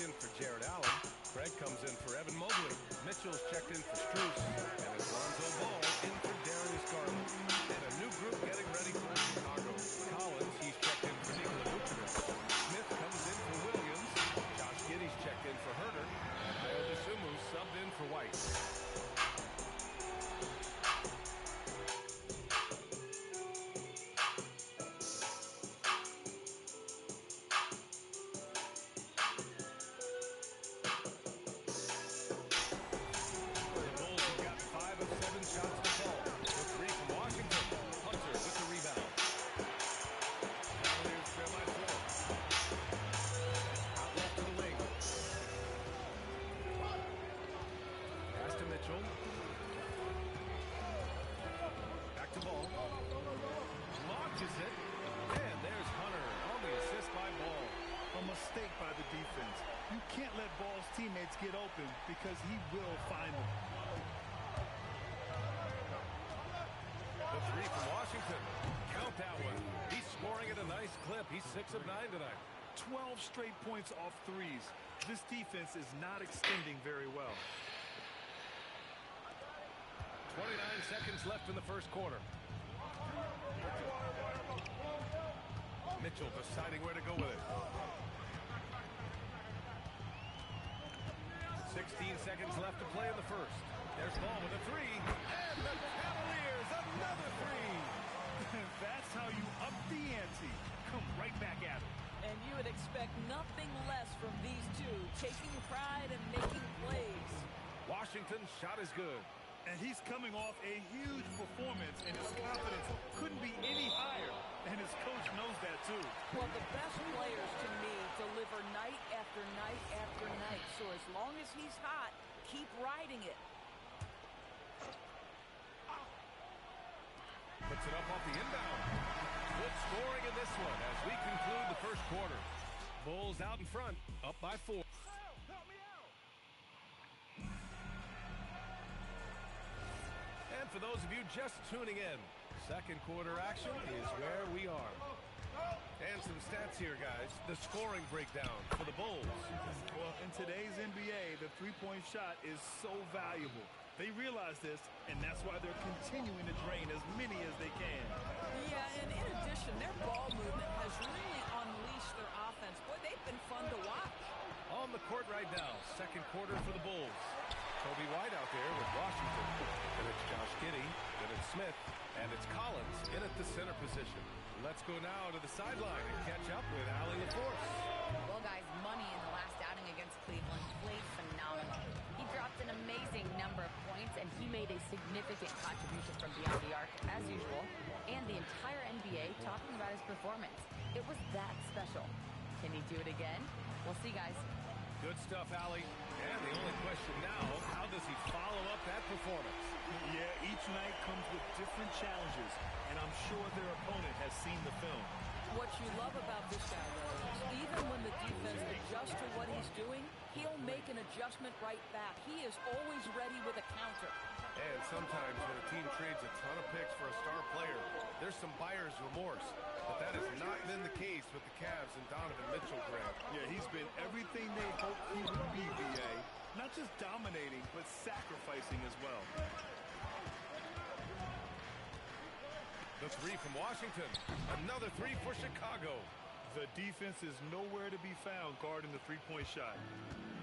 in for Jared Allen. Craig comes in for Evan Mobley. Mitchell's checked in for Strus. And it's Lonzo Ball in for Darius Garland. And a new group getting ready for Chicago. Collins, he's checked in for Nikola Vucevic. Smith comes in for Williams. Josh Giddey's checked in for Herter. And Ayo Dosunmu subbed in for White. Shots to fall. The three from Washington. Hunter with the rebound. Cavaliers trail by 4. Out left to the wing. Pass to Mitchell. Back to Ball. Launches it. And there's Hunter on the assist by Ball. A mistake by the defense. You can't let Ball's teammates get open because he will find them. The three from Washington. Count that one. He's scoring at a nice clip. He's 6 of 9 tonight. 12 straight points off threes. This defense is not extending very well. 29 seconds left in the first quarter. Mitchell deciding where to go with it. 16 seconds left to play in the first. There's Ball with a three. And the Cavaliers, another three. That's how you up the ante. Come right back at it. And you would expect nothing less from these two, taking pride and making plays. Washington's shot is good. And he's coming off a huge performance, and his confidence couldn't be any higher. And his coach knows that, too. Well, the best players, to me, deliver night after night after night. So as long as he's hot, keep riding it. Puts it up off the inbound. Good scoring in this one as we conclude the first quarter. Bulls out in front, up by 4. And for those of you just tuning in, second quarter action is where we are. And some stats here, guys. The scoring breakdown for the Bulls. Well, in today's NBA, the three-point shot is so valuable. They realize this, and that's why they're continuing to drain as many as they can. Yeah, and in addition, their ball movement has really unleashed their offense. Boy, they've been fun to watch. On the court right now, second quarter for the Bulls. Kobe White out there with Washington. And it's Josh Giddey, then it's Smith, and it's Collins in at the center position. Let's go now to the sideline and catch up with Allie LaForce. Well, guys, Money in the last outing against Cleveland played phenomenal. He dropped an amazing number of points, and he made a significant contribution from beyond the arc, as usual. And the entire NBA talking about his performance. It was that special. Can he do it again? We'll see, guys. Good stuff, Allie. And the only question now, how does he follow up that performance? Yeah, each night comes with different challenges, and I'm sure their opponent has seen the film. What you love about this guy, though, is even when the defense adjusts to what he's doing, he'll make an adjustment right back. He is always ready with a counter. And sometimes when a team trades a ton of picks for a star player, there's some buyer's remorse. But that has not been the case with the Cavs and Donovan Mitchell, Grant. Yeah, he's been everything they hoped he would be, VA. Not just dominating, but sacrificing as well. The three from Washington. Another three for Chicago. The defense is nowhere to be found guarding the three-point shot.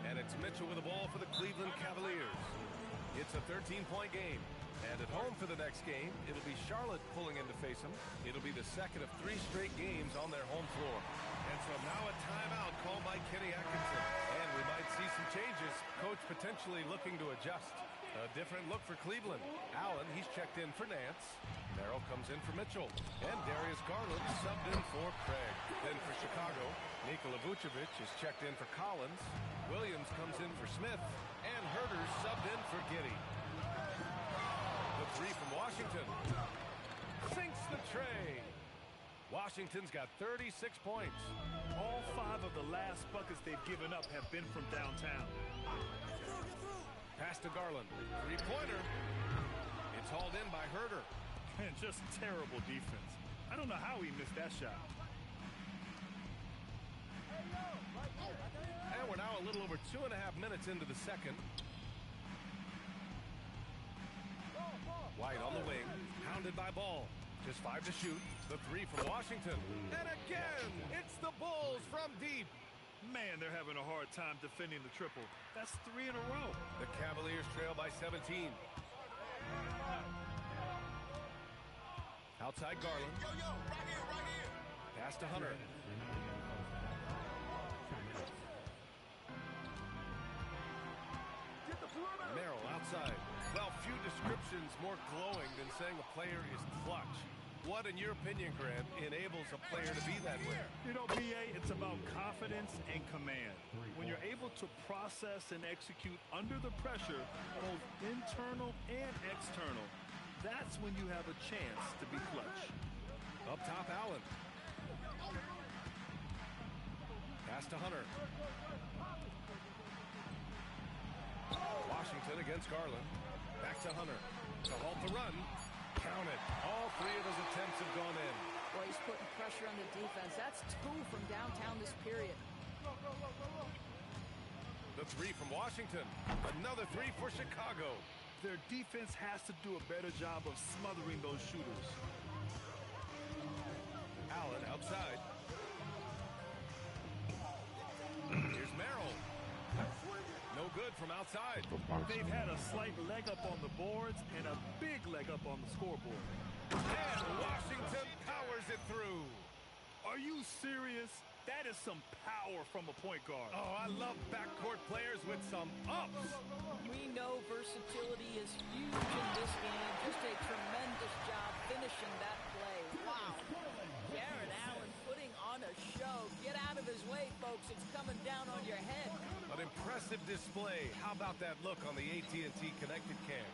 And it's Mitchell with the ball for the Cleveland Cavaliers. It's a 13-point game. And at home for the next game, it'll be Charlotte pulling in to face them. It'll be the second of 3 straight games on their home floor. And so now a timeout called by Kenny Atkinson. And we might see some changes. Coach potentially looking to adjust. A different look for Cleveland. Allen, he's checked in for Nance. Merrill comes in for Mitchell. And Darius Garland subbed in for Craig. Then for Chicago, Nikola Vucevic is checked in for Collins. Williams comes in for Smith. And Herter subbed in for Giddey. The three from Washington. Sinks the tray. Washington's got 36 points. All 5 of the last buckets they've given up have been from downtown. Pass to Garland. Three-pointer. It's hauled in by Herter. And just terrible defense. I don't know how he missed that shot. And we're now a little over 2.5 minutes into the second. White on the wing, pounded by Ball. Just 5 to shoot. The 3 from Washington. And again, it's the Bulls from deep. Man, they're having a hard time defending the triple. That's 3 in a row. The Cavaliers trail by 17. Outside Garland. Right here. Pass to Hunter. Merrill outside. Well, few descriptions more glowing than saying a player is clutch. What, in your opinion, Grant, enables a player to be that way? You know, PA, it's about confidence and command. When you're able to process and execute under the pressure, both internal and external, that's when you have a chance to be clutch. Up top, Allen. Pass to Hunter. Washington against Garland. Back to Hunter. To halt the run. Count it. All 3 of his attempts have gone in. Boy, he's putting pressure on the defense. That's 2 from downtown this period. The 3 from Washington. Another 3 for Chicago. Their defense has to do a better job of smothering those shooters. Allen outside. Here's Merrill. No good from outside. They've had a slight leg up on the boards and a big leg up on the scoreboard. And Washington powers it through. Are you serious? That is some power from a point guard. Oh, I love backcourt players with some ups. We know versatility is huge in this game. Just a tremendous job finishing that play. Wow. Jared Allen putting on a show. Get out of his way, folks. It's coming down on your head. An impressive display. How about that look on the AT&T connected cam?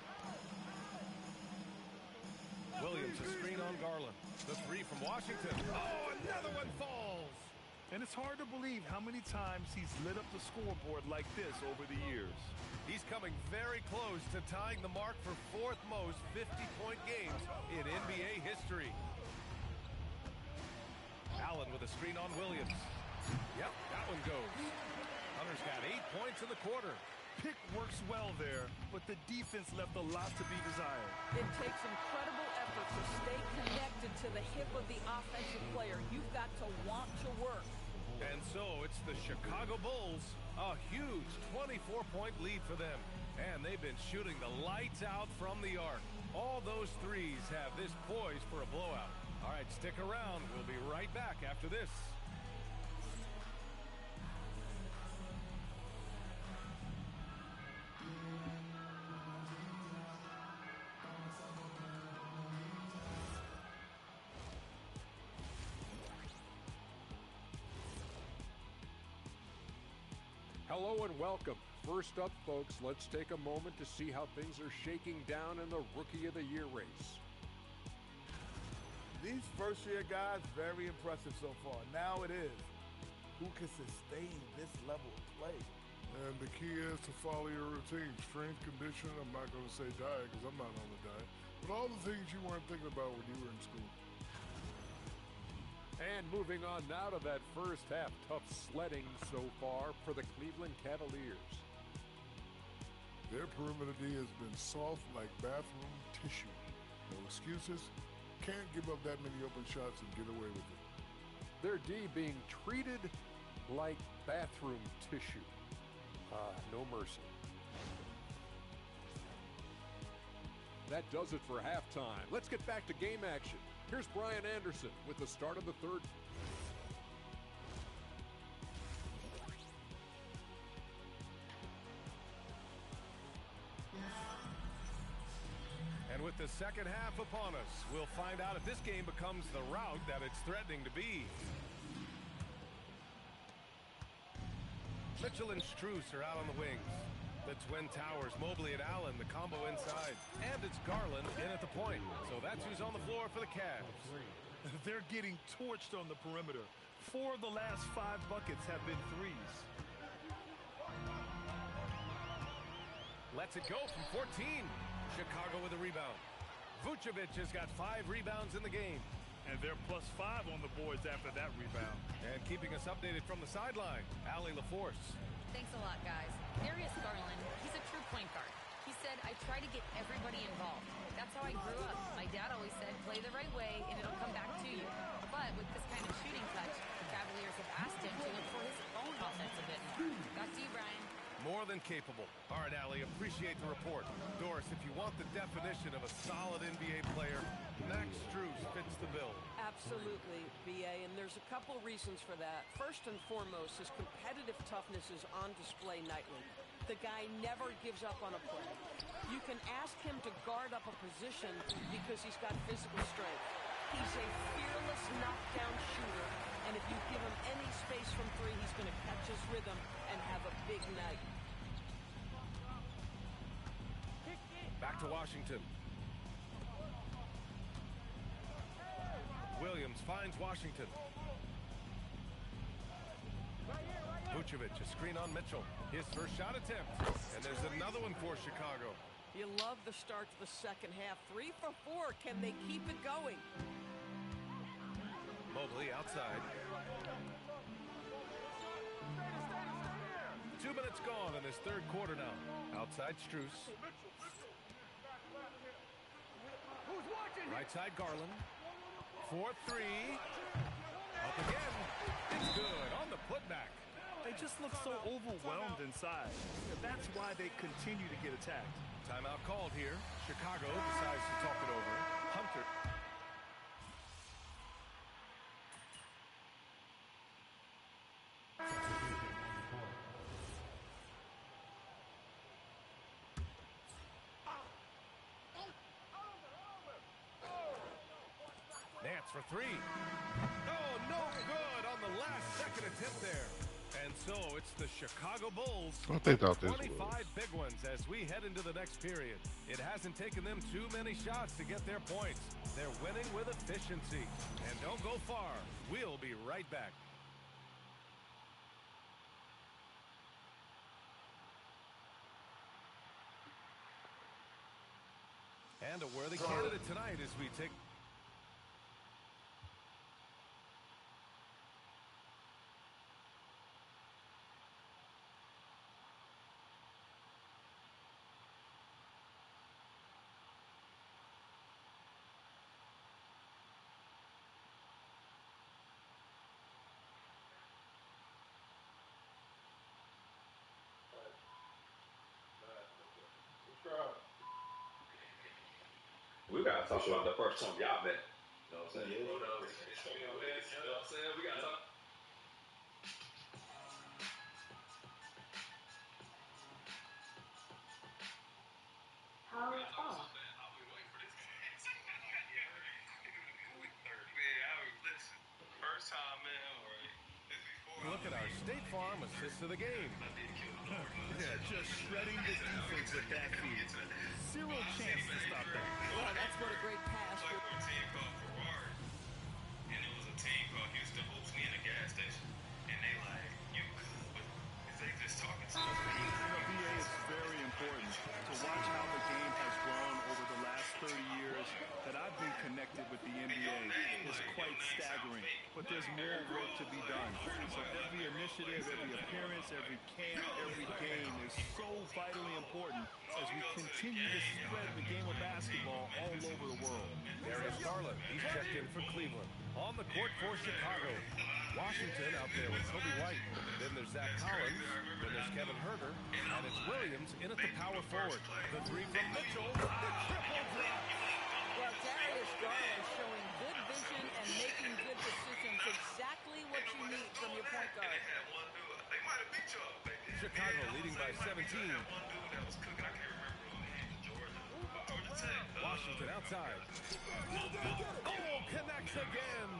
Williams, a screen on Garland. The 3 from Washington. Oh, another one falls. And it's hard to believe how many times he's lit up the scoreboard like this over the years. He's coming very close to tying the mark for 4th most 50-point games in NBA history. Allen with a screen on Williams. Yep, that one goes. Hunter's got 8 points in the quarter. Pick works well there, but the defense left a lot to be desired. It takes incredible effort to stay connected to the hip of the offensive player. You've got to want to work. And so it's the Chicago Bulls, a huge 24-point lead for them. And they've been shooting the lights out from the arc. All those threes have this poised for a blowout. All right, stick around. We'll be right back after this. Hello and welcome. First up, folks, let's take a moment to see how things are shaking down in the Rookie of the Year race. These first-year guys, very impressive so far. Now it is, who can sustain this level of play? And the key is to follow your routine. Strength, condition, I'm not going to say diet because I'm not on the diet, but all the things you weren't thinking about when you were in school. And moving on now to that first half, tough sledding so far for the Cleveland Cavaliers. Their perimeter D has been soft like bathroom tissue. No excuses. Can't give up that many open shots and get away with it. Their D being treated like bathroom tissue. No mercy. That does it for halftime. Let's get back to game action. Here's Brian Anderson with the start of the third. And with the second half upon us, we'll find out if this game becomes the rout that it's threatening to be. Mitchell and Strus are out on the wings. The Twin Towers, Mobley and Allen, the combo inside. And it's Garland in at the point. So that's who's on the floor for the Cavs. They're getting torched on the perimeter. 4 of the last 5 buckets have been threes. Lets it go from 14. Chicago with a rebound. Vucevic has got 5 rebounds in the game. And they're +5 on the boards after that rebound. And keeping us updated from the sideline, Allie LaForce. Thanks a lot, guys. Darius Garland, he's a true point guard. He said, I try to get everybody involved. That's how I grew up. My dad always said, play the right way and it'll come back to you. But with this kind of shooting touch, the Cavaliers have asked him to look for his own offense a bit more. Back to you, Brian. More than capable. All right, Allie, appreciate the report. Doris, if you want the definition of a solid NBA player, Max Strus fits the bill. Absolutely, B.A., and there's a couple reasons for that. First and foremost, his competitive toughness is on display nightly. The guy never gives up on a play. You can ask him to guard up a position because he's got physical strength. He's a fearless knockdown shooter, and if you give him any space from three, he's going to catch his rhythm and have a big night. Back to Washington. Williams finds Washington. Vucevic, a screen on Mitchell. His first shot attempt. And there's another one for Chicago. You love the start to the second half. 3 for 4. Can they keep it going? Mobley outside. 2 minutes gone in this third quarter now. Outside Strus. Right side Garland. 4-3. Up again. It's good on the putback. They just look so overwhelmed inside. That's why they continue to get attacked. Timeout called here. Chicago decides to talk it over. Hunter. Nance for three. Oh, no good on the last second attempt there. And so it's the Chicago Bulls. What they thought this 25 was. big ones as we head into the next period. It hasn't taken them too many shots to get their points. They're winning with efficiency. And don't go far. We'll be right back. And a worthy candidate tonight as we take... We gotta talk about the first time y'all met. You know what I'm saying? Yeah. You know what I'm saying? We gotta talk. How? Oh. First time, man. Look at our State Farm assist of the game. Yeah, just shredding the defense with that feed. Zero chance to stop that. Well, that's what a great pass. Like for a team called Ferrari, and it was a team called Houston Hoops. We in a gas station, and they like, you good, but they just talking to us. BA is very important to watch how the game has grown over the last 30 years that I've been connected with the NBA. It's quite staggering, but there's more work to be done. So every initiative, every appearance, every camp, every game is so vitally important as we continue to spread the game of basketball all over the world. Darius Garland, he's checked in for Cleveland. On the court for Chicago. Washington out there with Kobe White. Then there's Zach Collins. Then there's Kevin Herter. And it's Williams in at the power forward. The three from Mitchell. The triple drop. Well, Darius Garland showing good vision and making good decisions. Exactly what you need from your point guard. They might have beat y'all. Chicago leading by 17. One dude that was cooking. I can't remember who he is. Georgia Tech. Washington outside. Oh, connects again.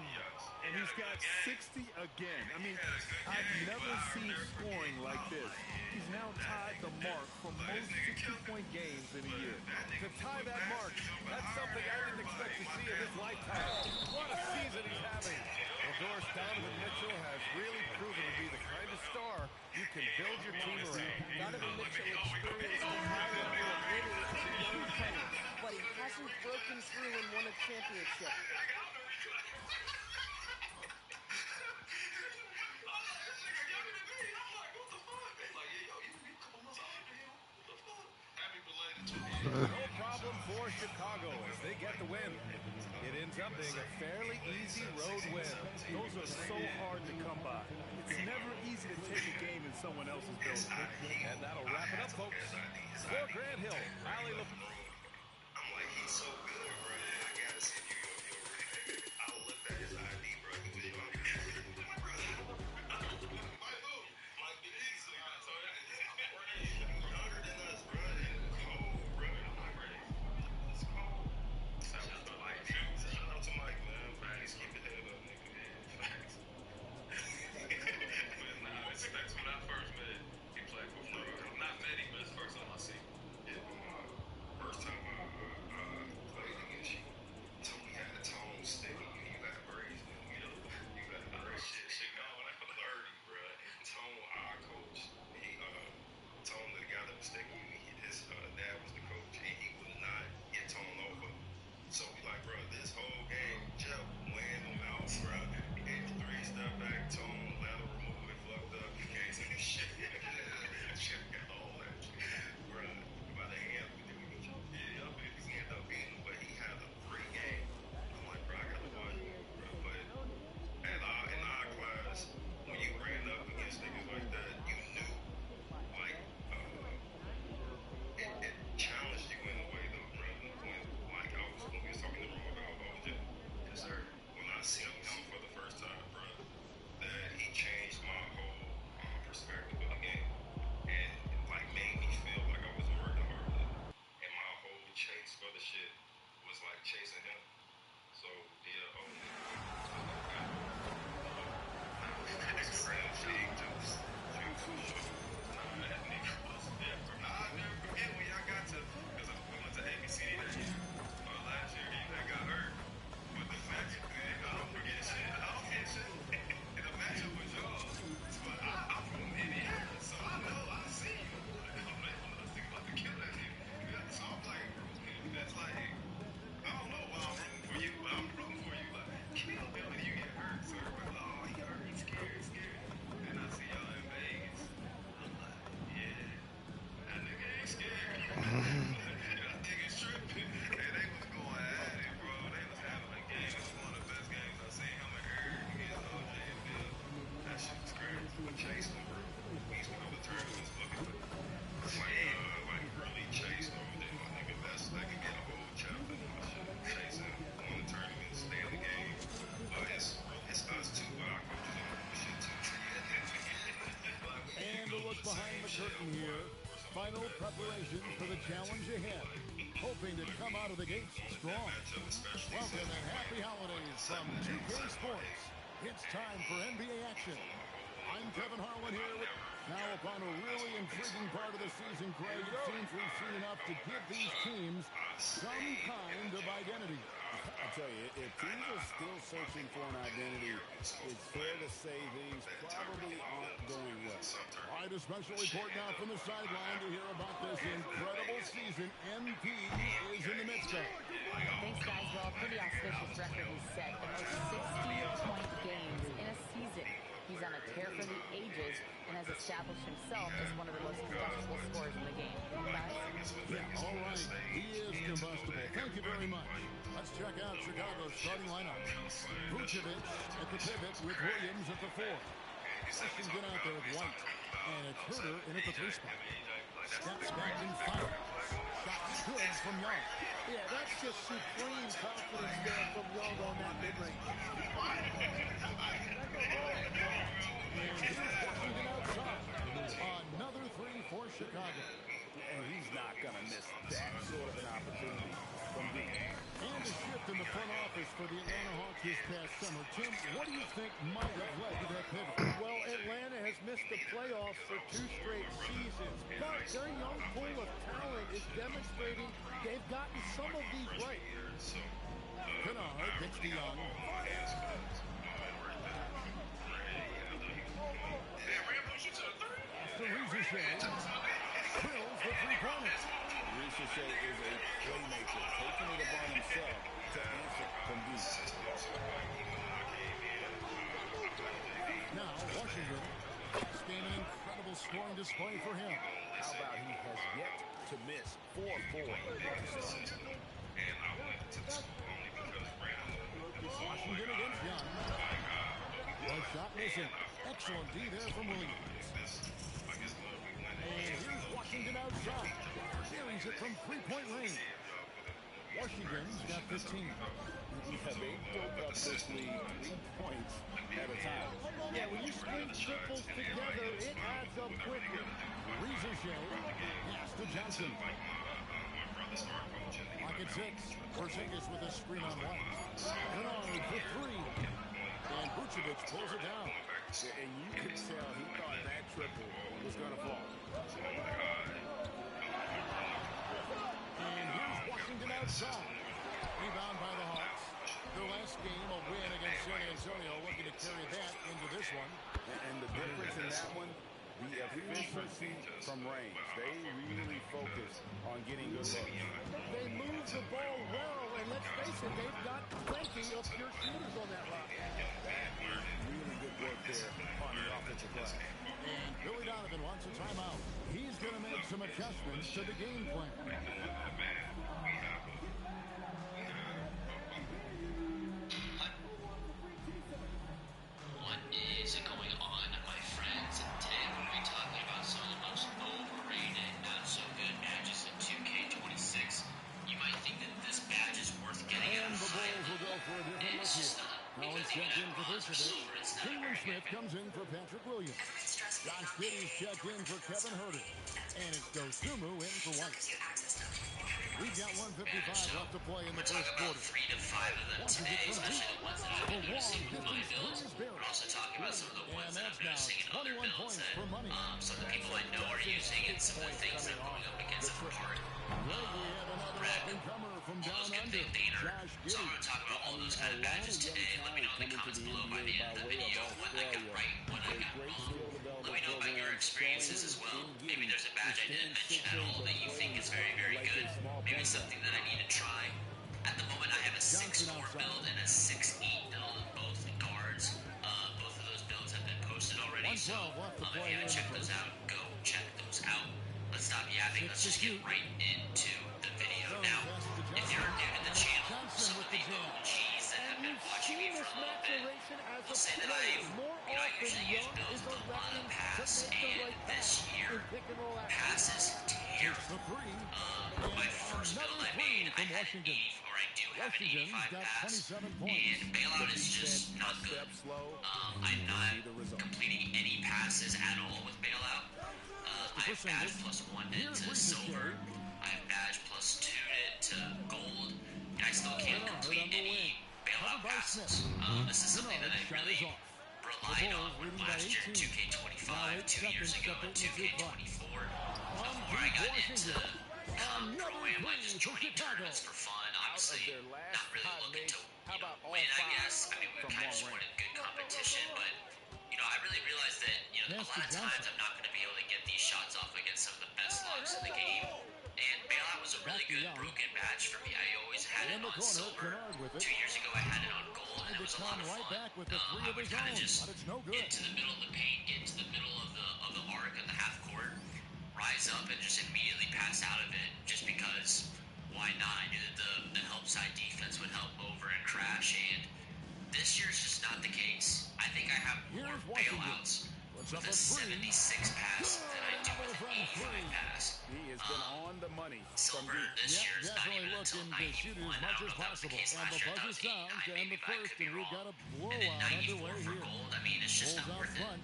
And he's got 60 again. I mean, I've never seen scoring like this. He's now tied the mark for most 60-point games in a year. To tie that mark, that's something I didn't expect to see in his lifetime. What a season he's having. Well, Doris, Donovan Mitchell has really proven to be the kind of star you can build your team around. Donovan Mitchell experienced a high level of lineage as a young player, but he hasn't broken through and won a championship. No problem for Chicago as they get the win. It ends up being a fairly easy road win. Those are so hard to come by. It's never easy to take a game in someone else's building. And that'll wrap it up, folks. For Grant Hill, Ali LeBron. I'm like, he's so good, bro. I gotta see if you'll read. I looked at his ID, bro. He was young. My brother. Like who? Like Beasley. I told you. Younger than us, bro. And cold, bro. I'm like, bro, it's cold. Shout out to Mike. Shout out to Mike, man. Facts. Keep your head up, nigga. Yeah, facts. Nah, it's facts. When I first met, he played for Frew. Not met him, but it's the first time I seen him. Yeah, first time I played against you, Tony had a tone stick. You got braids, man. You got braids. Shit going. I'm 30, bro. Tone, our coach, Tone, the guy that was sticking me, his dad was the coach, and he would not get Tone over. So we like, bro, this whole game, Jeff weighing him out, bro. He gave me 3 step back, Tone, lateral move, it fucked up. He can't say shit. Jeff got all that shit, bro. By the hand, we ended up beating him, but he had a great game. I'm like, bro, I gotta watch him, bro. But in our class, when you ran up against niggas like that, you knew, like, it challenged you in a way, though, bro. When we was talking to him about OJ, yes, sir. When I seen him for the first time, bro, that he changed my whole perspective of the game. And like made me feel like I was working harder. And my whole chase for the shit was like chasing him. So yeah, I'll never forget when y'all got to, because we went to ABCD that year, last year, and you had got hurt. But the fact that I don't forget shit. I don't forget shit. And the matchup was y'all. But I'm from Indiana, so I know, I see you. I'm thinking about to kill that nigga. So I'm like, bro, that's like, I don't know why I'm rooting for you, but I'm rooting for you. Like, kill me when you get hurt. So everybody, oh, he hurt, he's scared. And I see y'all in Vegas. I'm like, yeah, that nigga ain't scared. That nigga's tripping. And they was going at it, bro. They was having a game. It was one of the best games I've seen him and Eric against OJ and Bill. That shit was crazy. We chased him, bro. We used to go to tournaments looking for like really chased OJ. My nigga, that can get a whole chapter in my shit. Chasing, going to tournaments, stay in the game. It's us too, but our coaches on the shit too. And a look behind the curtain here. Final preparations for the challenge ahead. Hoping to come out of the gates strong. Welcome and happy holidays from 2K Sports. It's time for NBA action. I'm Kevin Harlan here with... Now upon a really intriguing part of the season, Craig, it seems we've seen enough to give these teams some kind of identity. I tell you, if teams are still searching for an identity, it's fair to say things probably aren't going well. All right, a special report now from the sideline to hear about this incredible season MP is in the midst of. Thanks, guys. Well, a pretty auspicious record he's set. The most 60-point games in a season. He's on a tear for the ages and has established himself as one of the most combustible scorers in the game. Guys? Yeah, all right. He is combustible. Thank you very much. Let's check out Chicago's starting lineup. Vucevic at the pivot with Williams at the 4. Washington out there with White. And it's Herter in at the 3 spot. Steps back and fire. Shot good from Young. Yeah, that's just supreme confidence there from Young on that mid-range. And here's Washington outside. Another 3 for Chicago. And he's not going to miss that sort of an opportunity from deep. And a shift in the front office for the Atlanta Hawks this past summer. Tim, what do you think might have led to that pivot? Well, Atlanta has missed the playoffs for 2 straight seasons, but their young pool of talent is demonstrating they've gotten some of these right. Kennard gets to Young. After Ricochet, kills the 3-pointers. Ricochet is a playmaker, taking it upon himself to answer from deep. Now, Washington. This game an incredible scoring display for him. How about he has yet to miss 4-4. Washington against Young. One shot missing. Excellent D there from Williams. And here's Washington outside. Carries it from three-point range. Washington's got 15. Yeah, they broke up this lead 3 points at a time. Yeah, when you string triples together, it adds up quickly. Ricochet. Pass to Johnson. Pocket 6. Porzingis with a screen on one. Bernard for 3. And Vucevic pulls it down. Yeah, and you could tell he thought that triple was going to fall. And here's Washington outside. Rebound by the Hawks. Their last game, a win against San Antonio, looking to carry that into this one. And the difference in that one, the efficiency from range. They really focused on getting good looks. They move the ball well, and let's face it, they've got plenty of pure shooters on that roster. That is really good work there on the offensive glass. And Billy Donovan wants a timeout. He's going to make some adjustments to the game plan. What is going on, my friends? And today we're going to be talking about some of the most overrated, not so good badges in 2K26. You might think that this badge is worth getting And at a the high Bulls will go for a different look here. Collins checked in for Vucevic. Kingman Smith comes in for Patrick Williams. Josh Giddey's checked in for Kevin Huerter. And it's Dosunmu in for White. We've got 1:55 left to play in the first quarter. 3 to 5 of them today, especially the ones that I've been noticing in my builds. We're also talking about some of the ones that I'm noticing in other builds that some of the people I know are using and some of the things that I'm going up against that are hard. All those good things, Daner. So I'm going to talk about all those kind of badges today. Let me know in the comments below by the end of the video what I got right, what I got wrong. Let me know about your experiences as well. Maybe there's a badge I didn't mention at all that you think is very, very good. Maybe something that I need to try. At the moment, I have a 6-4 build and a 6-8 build of both the guards. Both of those builds have been posted already, so if you haven't checked those out, go check those out. Let's stop yapping. Let's just get right into the video. Now, if you're new to the channel, some of the OGs that have been watching me for a little bit will say that I usually use builds with a lot of pass, and this year, pass is terrible. My first build I made, I had an 80, or I do have an 85 pass, and bailout is just not good. I'm not completing any passes at all with bailout. I have badge +1 to silver. I have badge +2 to gold, and I still can't complete any bailout passes. This is something that I really relied on when last year 2K25, 2 years ago in 2K24. Before I got into pro-am, I just joining tournaments for fun. Obviously, not really looking to win, I guess. I mean, we kind of just wanted good competition, but I really realized that a lot of times I'm not going to be able to get these shots off against some of the best logs in the game. And bailout was a really good broken badge for me. I always had it on silver. 2 years ago I had it on gold, and it was a lot of fun. I would kind of just get to the middle of the paint, get to the middle of the arc of the half court, rise up, and just immediately pass out of it, just because why not? I knew that the help side defense would help over and crash, and this year's just not the case. I think I have more bailouts with a 76 pass than I do with an 85 pass. He has been on the money. Silver this year is not even until 91. I don't know if that was the case last year. That was 89. Maybe I could be wrong. And then 94 for gold. I mean, it's just not worth it.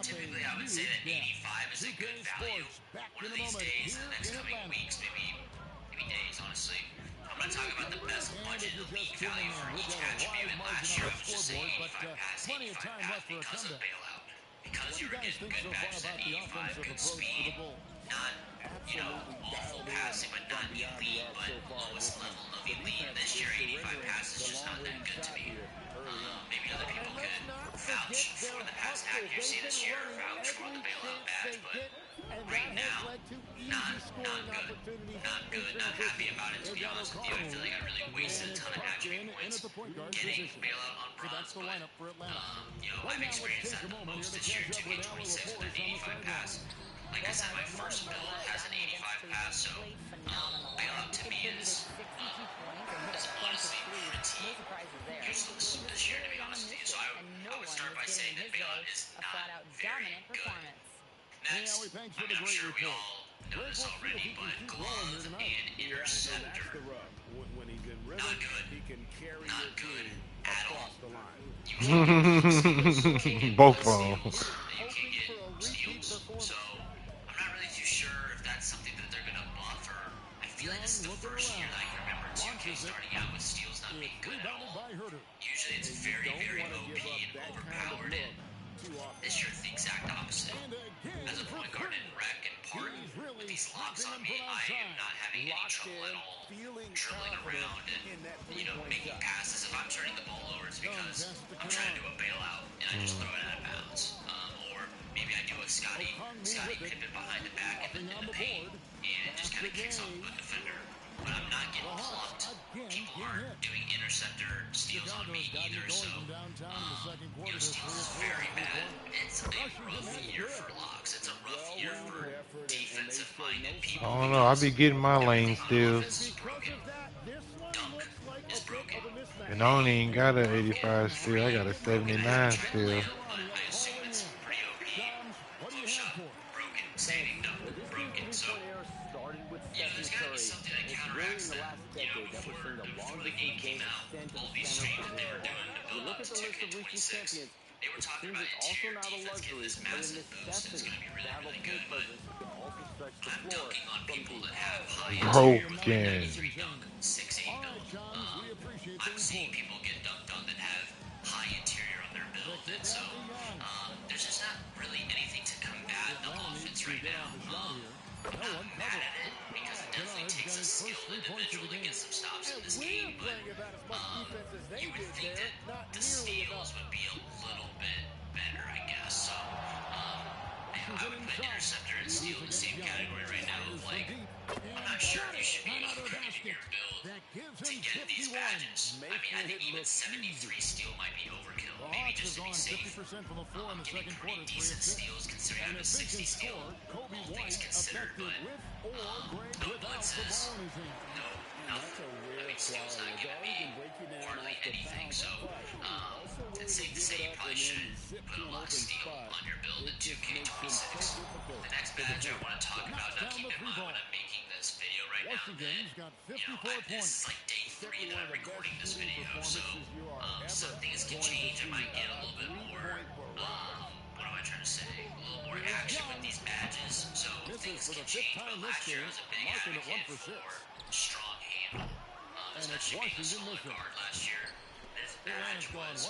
Typically, I would say that 85 is a good value. One of these days, in the next coming weeks, maybe days, honestly, I'm going to talk about the best budget league value for each attribute. And last year, I was just saying 85 pass, 85 pass because of bailout. Because you were getting good badges at 85, good speed, not, awful passing, but not elite, but lowest level of elite. This year, 85 pass is just not that good to me. Maybe other people could vouch for the pass accuracy this year, vouch for the bailout badge, but right now, not good. Not good, not happy about it, to be honest with you. I feel like I really wasted a ton of attribute points getting bailout on bronze, but, I've experienced that the most this year, 2K26 with that 85 pass. like I said, my first build has an 85 pass, so bailout to me is honestly pretty useless this year, to be honest with you. So I would start by saying that bailout is not very good. Next, I'm sure we all know this already, but glove and interceptor, not good. Not good at all. Both of them. You can get steals, so I'm not really too sure if that's something that they're going to buff, or I feel like this is the first year that I can remember 2K starting out with steals not being good at all. Usually it's very, very OP and overpowered, and this year the exact opposite. As a point guard in rec and park, with these locks on me, I am not having any trouble at all dribbling around and, making passes. If I'm turning the ball over, it's because I'm trying to do a bailout and I just throw it out of bounds. Or maybe I do a Scotty Pippen behind the back in the paint and it just kind of kicks off a good defender. But I'm not getting plucked. People aren't doing interceptor steals on me either, so steals is very bad. It's a rough year for locks. It's a rough year for defensive-minded people. I don't know. I be getting my lane still. Is broken. And I only ain't got an 85 still. I got a 79 still. I assume it's pretty OP. Close shot, broken. Saving dunk, broken. So, there's got to be something that counteracts that. Before the game came out, all these streams that they were doing to build up to 2K26, they were talking about interior defense getting this massive boost and it's going to be really, really good, but I'm dunking on people that have high interior with 93 dunk, 6'8 build. I'm seeing people get dunked on that have high interior on their build, and so there's just not really anything to combat the offense right now. I'm not mad at it because it definitely takes a skilled individual to get some stops in this game, but you would think that the steals would be a little bit better, I guess. So I would put interceptor and steal in the same category right now. Like, I'm not sure if you should be upgrading your build to get these badges. I mean, I think even 73 steal might be overkill. Maybe just to be safe. Getting pretty decent steals considering I have a 60 steal, all things considered, but no blitzes, no nothing. I mean, steal's not going to be hardly anything, so it's safe to say you probably shouldn't put a lot of steal on your build in 2K26. The next badge I want to talk about, now keep in mind when I'm making this video right now that, this is like day 3 that I'm recording this video, so some things can change. I might get a little bit more, what am I trying to say? A little more action with these badges, so things can change, but last year I was a big advocate for strong handle, especially being a smaller guard last year. This badge was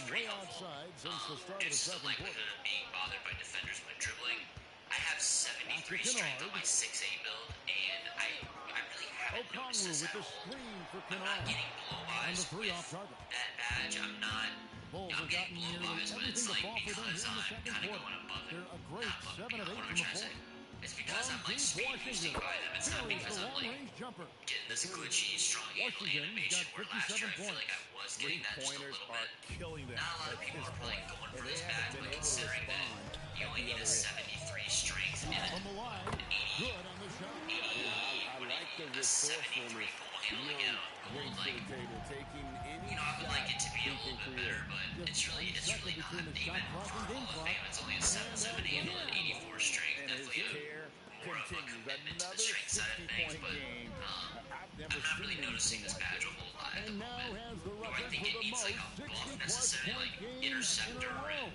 pretty helpful. Reduces the likelihood of being bothered by defenders when dribbling. I have 73 strength on my 6'8 build, and I really haven't noticed this at all. I'm not getting blow-bys with that badge. I'm getting blow-bys, but it's like because I'm kind of going above and what am I trying to say? It's because I'm like speed boosting by them. It's not because I'm like getting this glitchy strong handle animation where last year I feel like I was getting that just a little bit. Not a lot of people are like going for this badge, but considering that you only need a 73 strength and a 73 ball handle to get on gold, like, I would like it to be a little bit better, but it's really not even for Hall of Fame. It's only a 7'7" handle and 84 strength. Definitely more of a commitment to the strength side of things, but I'm not really noticing this badge a whole lot at the moment. Do I think it needs like a buff necessarily, like interceptor and glove?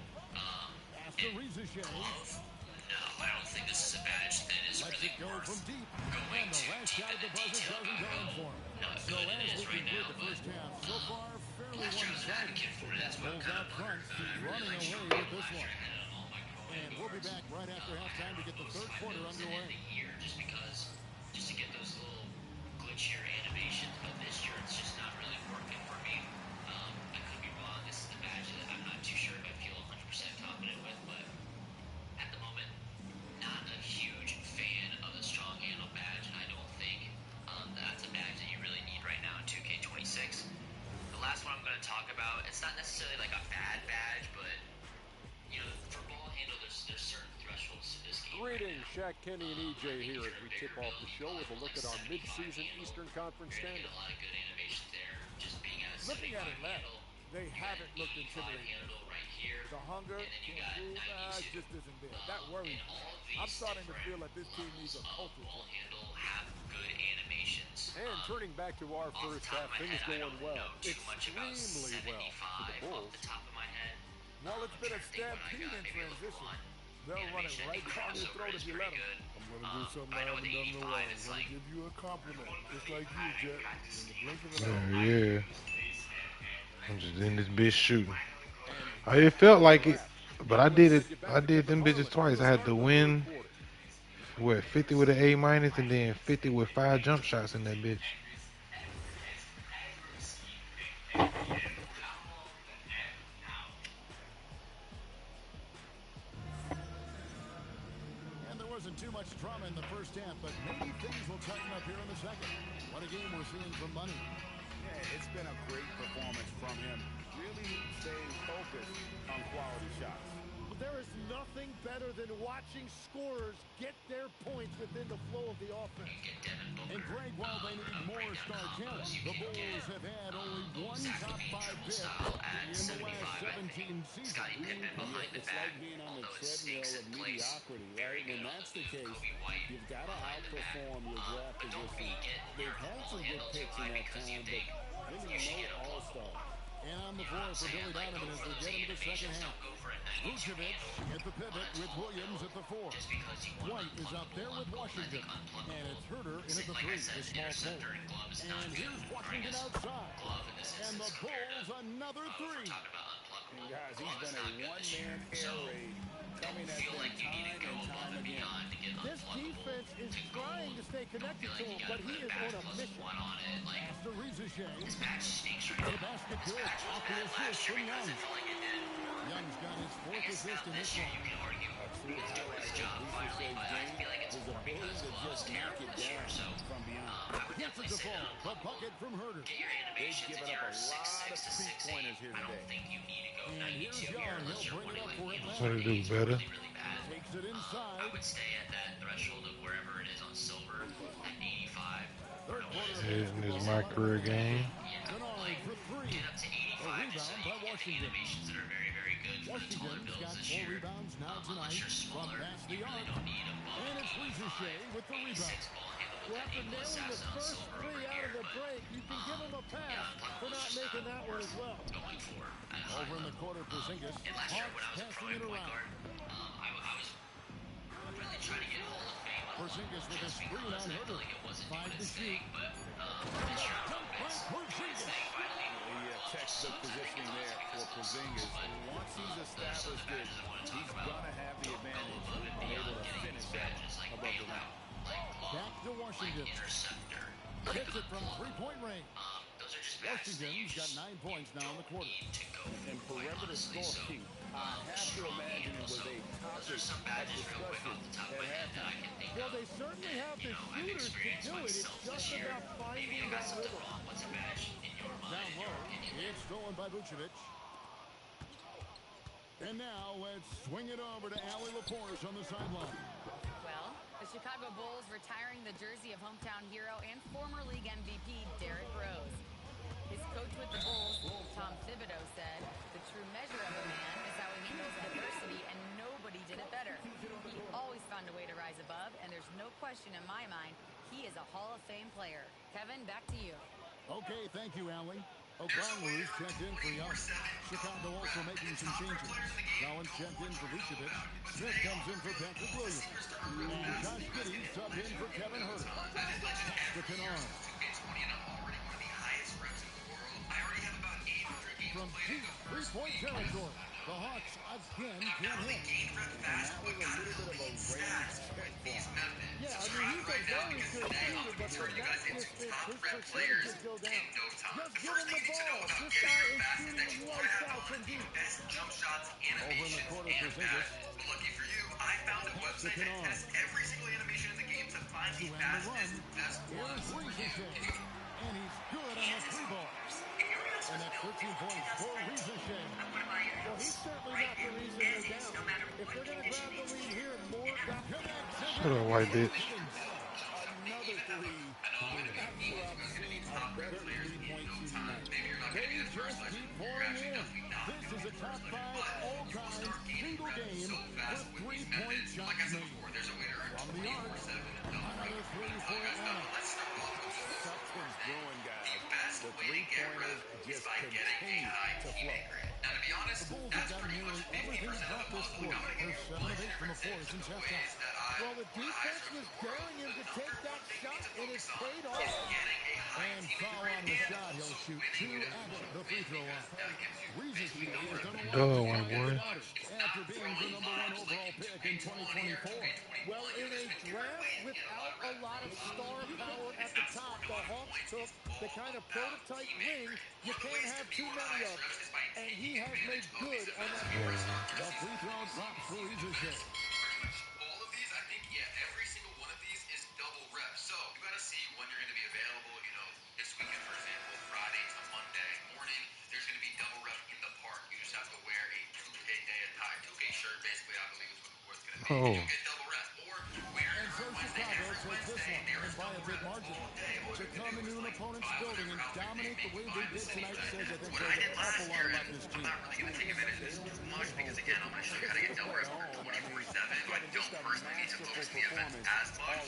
No, I don't think this is a badge that is really worth going too deep into detail about how not good it is right now, but last year I was an advocate for it as well, kind of bummer, but I really like showing people last year I had it on all my And we'll be back right after halftime to get the third quarter underway. Just to get those little glitchier animations, but this year it's just not really working for me. I could be wrong. This is the badge that I'm not too sure if I feel 100% confident with, but at the moment, not a huge fan of the strong handle badge, and I don't think that's a badge that you really need right now in 2K26. The last one I'm going to talk about, it's not necessarily like a bad badge, but for ball handle, there's certain thresholds to this game. Greetings, Shaq, Kenny, and EJ here as we tip off the show with a look at our mid-season Eastern Conference standings. A lot of good animations there. Just being at a Looking at Atlanta, handle, they haven't looked 85 intimidating. handle right here. The hunger and then to you got improve 92. just isn't there. That worries me. I'm starting to feel like this team needs a culture ball change. handle have good animations. And turning back to our first half, things going well. Extremely well for the Bulls. Off the top of my head. Well, it's been a stampede in transition. They'll run it right down your throat if you let them. I'm going to do something I haven't done in a while. I'm going to give you a compliment, just like you, Jet. In the blink of an eye. Yeah. I'm just in this bitch shooting. It felt like it, but I did them bitches twice. I had to win, 50 with an A minus, and then 50 with 5 jump shots in that bitch. And there wasn't too much drama in the first half, but maybe things will tighten up here in the second. What a game we're seeing from Money. Yeah, it's been a great performance from him. Really staying focused on quality shots. But there is nothing better than watching scorers get their points within the flow of the offense. And Greg, while they need more star talent, the Bulls have had only one top 5 pick in the last 17 seasons. It's like being on the treadmill of mediocrity, right? When that's the case, you've got to outperform your draft position. They've had some good picks in that time, but really no all-stars. And on the floor for Billy Donovan as we get into the second half. Vucevic at the pivot with Williams at the 4. White is up there with Washington. And it's Herter in at the 3, the small forward. And here's Washington outside. And the Bulls another 3. And guys, he's been a one-man air raid coming at them time and time again. This defense is trying to stay connected to him, but he is on a mission. Pass to Rizichet. The basket good. Off the assist from Young. Young's got his 4th assist in this one. His ability to just knock it down from beyond. Gets it to fall. The bucket from Herter. They've given up a lot of three-pointers here today. And here's Young. He'll bring it up for Atlanta. What to do better? Takes it inside. I would stay at that threshold of wherever it is on silver at 85. Third quarter. This is my career game. Bernard for 3. Get up to 85. A rebound Just by Washington. animations that are very, very good for the taller Washington's builds got this 4 year. rebounds now tonight Unless you're from smaller, past the you really arc. don't need a ball. And it's Rizichet with the rebound. Well, after nailing the first 3 out of the break, you can give him a pass for not making that one as well. Over in the quarter, Porzingis. And last year when I was a Hawks pro passing it point around. guard, I was really trying to get Hall of Fame. Porzingis with a screen on Herter. 5 to shoot. But this year I'm Porzingis. The textbook positioning there for Porzingis. Once he's established it, he's going to have the advantage of being able to finish that above the rim. Back to Washington. Hits it from 3-point range. Washington's got 9 points now in the quarter. And perimeter scoring, I have to imagine it was a topic of discussion at halftime. Well, they certainly have the shooters to do it. It's just about finding that rhythm. Down low, it's stolen by Vucevic. And now let's swing it over to Allie Laporte on the sideline. Well, the Chicago Bulls retiring the jersey of hometown hero and former league MVP Derrick Rose. His coach with the Bulls, Tom Thibodeau, said, "The true measure of a man is how he handles adversity, and nobody did it better. He always found a way to rise above, and there's no question in my mind he is a Hall of Fame player." Kevin, back to you. Okay, thank you, Allie. O'Connell's checked in for Young. Chicago also making some changes. Collins checked in for Vucevic. Smith comes in for Patrick Williams. And Josh Giddey subbed in for Kevin Herter. Pass to Kennard. From deep 3-point territory, the Hawks again can't hit. And that was a little bit of a range check for him. Yeah, I mean, he's a very good shooter, but from that distance, his percentage could go down. Just give him the ball. This guy is shooting lights out from deep. Over in the quarter, Porzingis. Lucky for you, I found a website that tests every single animation in the game to find the fastest, best ones. Here's Rizichet. And he's good on the 3 ball. And that's 13 points for Rizichet. Well, he's certainly not the reason they're down. If they're going to Shut up, white bitch. Another three. After I've seen a better three-point shooting night. They just keep pouring in. This is a top 5 all-time single game for three-point shots made. From the arc, another three for Atlanta. Something's brewing, guys. The three-pointers just continue to flow. The Bulls have done nearly everything about this quarter. They're 7 of 8 from the floor since halftime. Well, the defense was daring him to take that shot, and it's paid off. And foul on the shot. He'll shoot 2 at the free throw line. Reason has done a lot Duh, to white boy. after being the #1 overall pick in 2024. Well, in a draft without a lot of star power at the top, the Hawks took the kind of prototype wing you can't have too many of. And he has made good on that. The free throw drops for Phlysocii. All of these, I think, yeah, every single one of these is double rep. So you got to see when you're going to be available. You know, this weekend, for example, Friday to Monday morning, there's going to be double rep in the park. You just have to wear a 2K day attire. 2K shirt, basically, I believe is what it's going to be. Oh. You'll get double rep. Or wear And so Chicago takes this one, and by a big margin. To come into an opponent's building and dominate the way they did tonight says, I think, there's an awful lot about this team. I'm not really going to take advantage of this too much because, again, I'm going to show you how to get double rep 24/7. So I don't personally need to focus on the offense as much.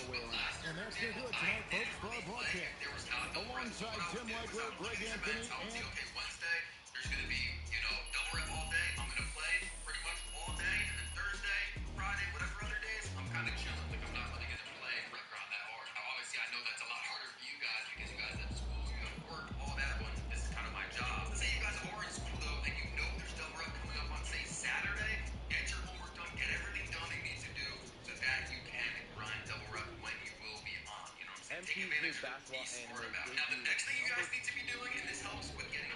And that's going to do it tonight, folks, for our broadcast. Alongside Tim Legler, Greg Anthony, and Okay, Wednesday, there's going to be, you know, double rep all day. I'm going to play pretty much all day. And then Thursday, Friday, whatever other days, I'm kind of chilling. Like, I'm not really going to play rep around that hard. Now, obviously, I know that's a lot harder for you guys because you guys have school, you have work, all that. But this is kind of my job. Say you guys are in school, though, and you know there's double rep coming up on, say, Saturday. Get your homework done. Get everything done that you need to do so that you can grind double rep when you will be on. You know what I'm saying? Take advantage of the sport about. Now, the next thing you guys need to be doing, and this helps with getting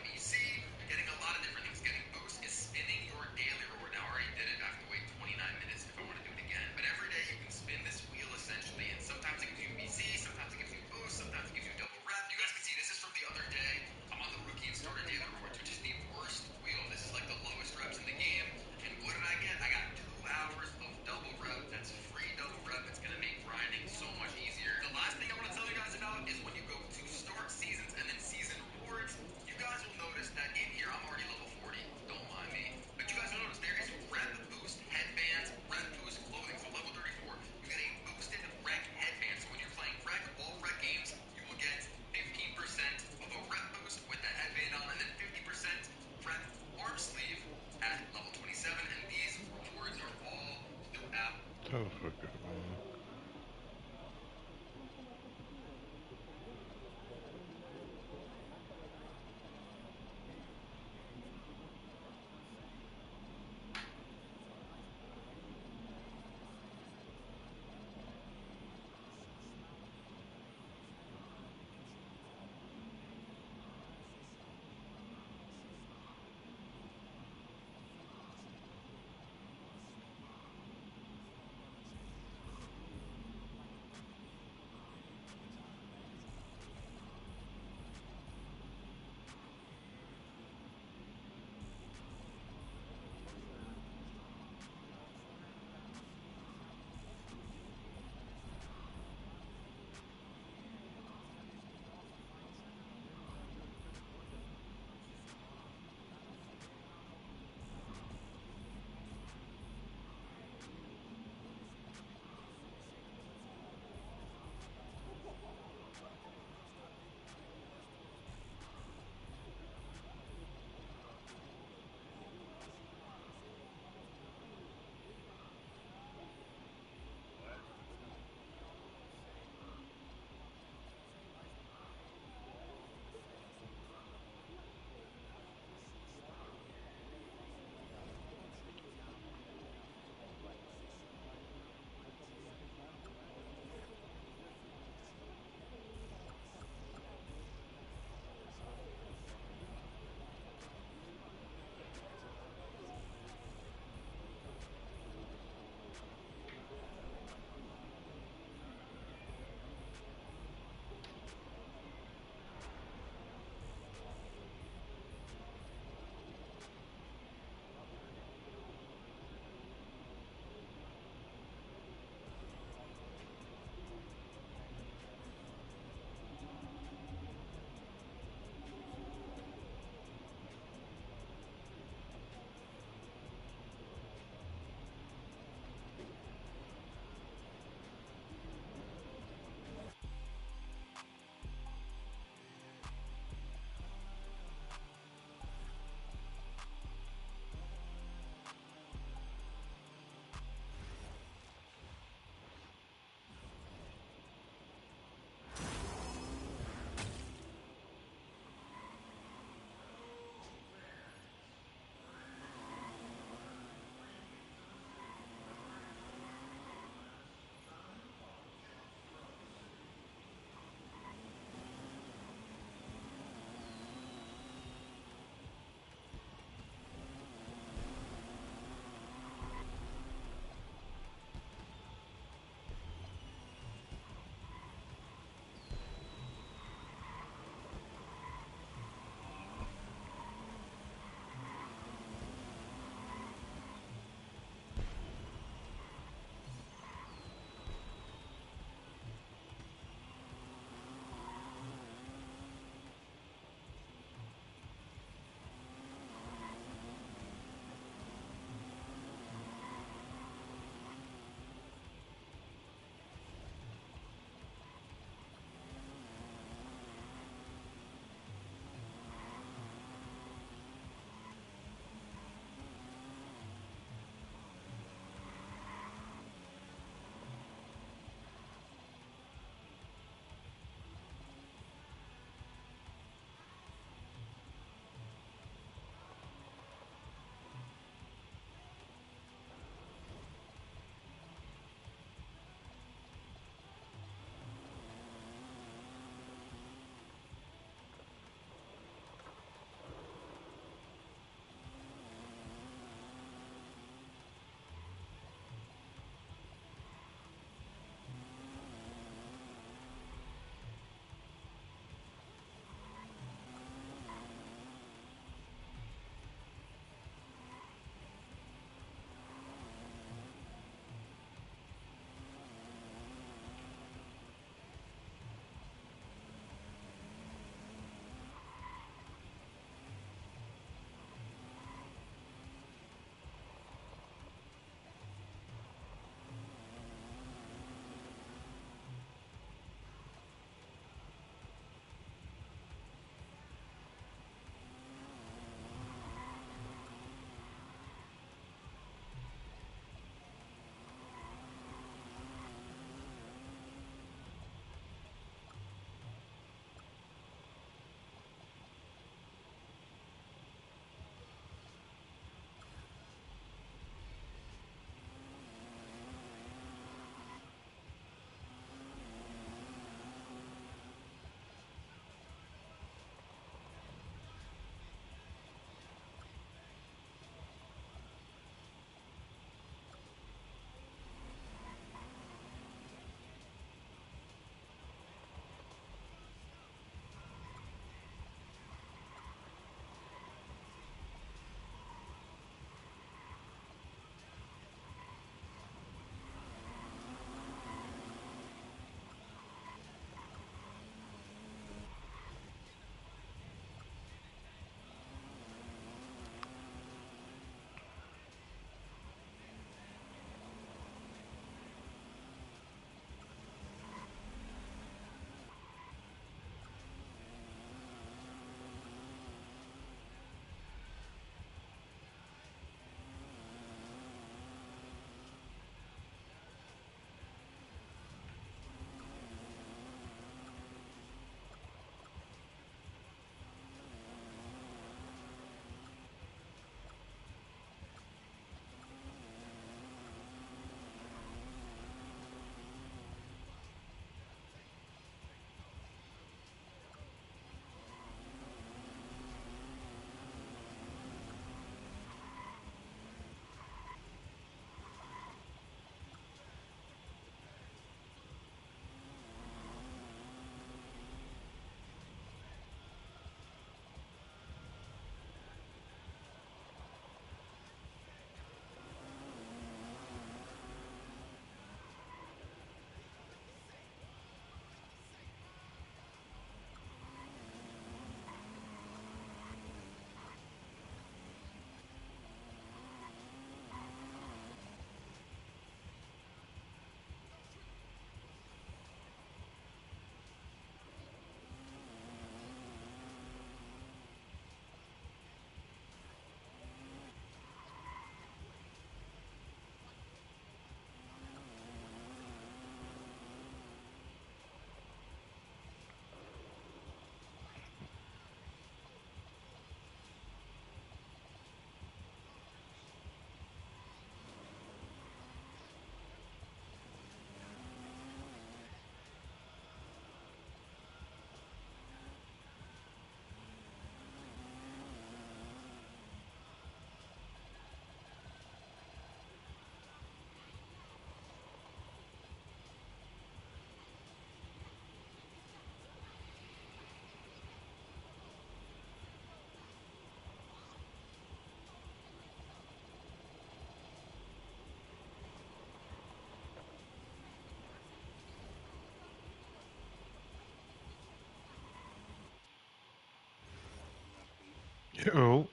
Yo.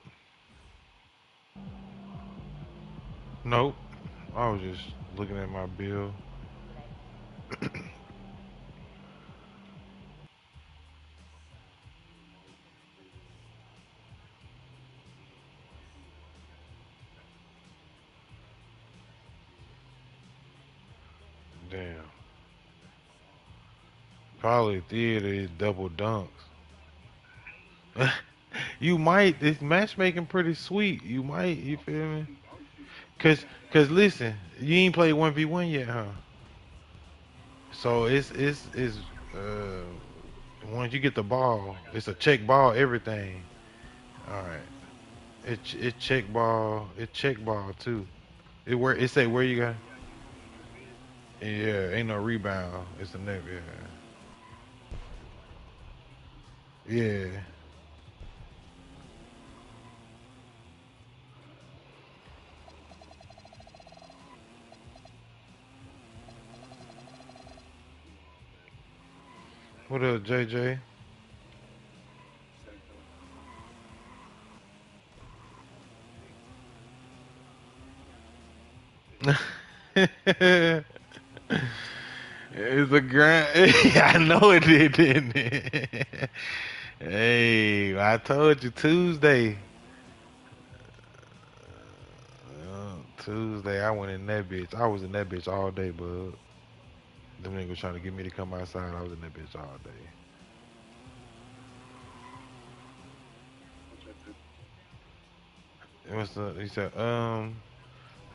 Nope. I was just looking at my bill. Damn. Probably theater is double dunks. You might. This matchmaking pretty sweet. You might. You feel me? Cause listen, you ain't played 1v1 yet, huh? So it's uh once you get the ball, it's a check ball everything. All right. It check ball. It check ball too. It say where you got. Yeah, ain't no rebound. It's a net. Yeah. Yeah. What up, JJ? It's a grind. I know it did, didn't it? Hey, I told you Tuesday. Tuesday, I went in that bitch. I was in that bitch all day, bud. Them niggas trying to get me to come outside. I was in that bitch all day. He said,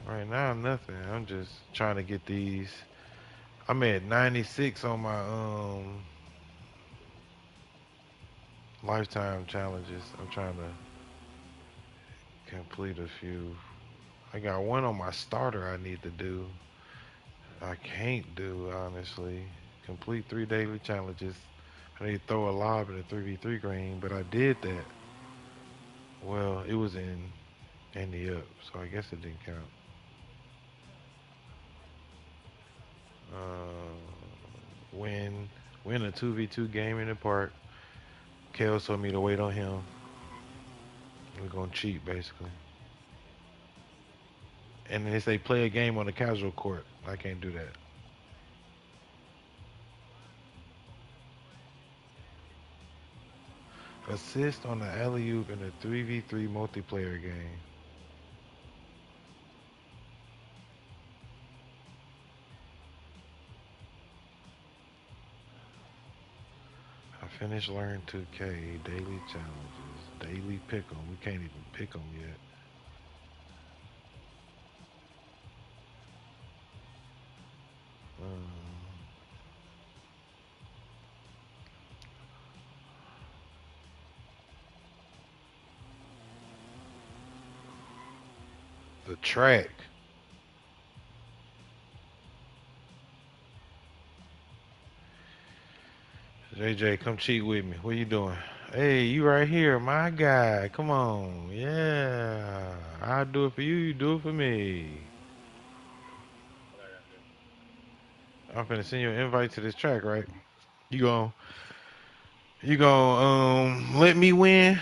right now nothing. I'm just trying to get these. I'm at 96 on my lifetime challenges. I'm trying to complete a few. I got one on my starter I need to do. I can't do, honestly. Complete 3 daily challenges. I need to throw a lob in a 3v3 green, but I did that. Well, it was in the up, so I guess it didn't count. Win win a 2v2 game in the park. Kale told me to wait on him. We're gonna cheat basically. And they say play a game on the casual court. I can't do that. Assist on the alley-oop in a 3v3 multiplayer game. I finished Learn 2K, daily challenges, daily pick 'em. We can't even pick 'em yet. Um, the track. JJ, come cheat with me. What you doing? Hey, you right here, my guy. Come on. Yeah. I'll do it for you, you do it for me. I'm finna send you an invite to this track, right? You gon' let me win,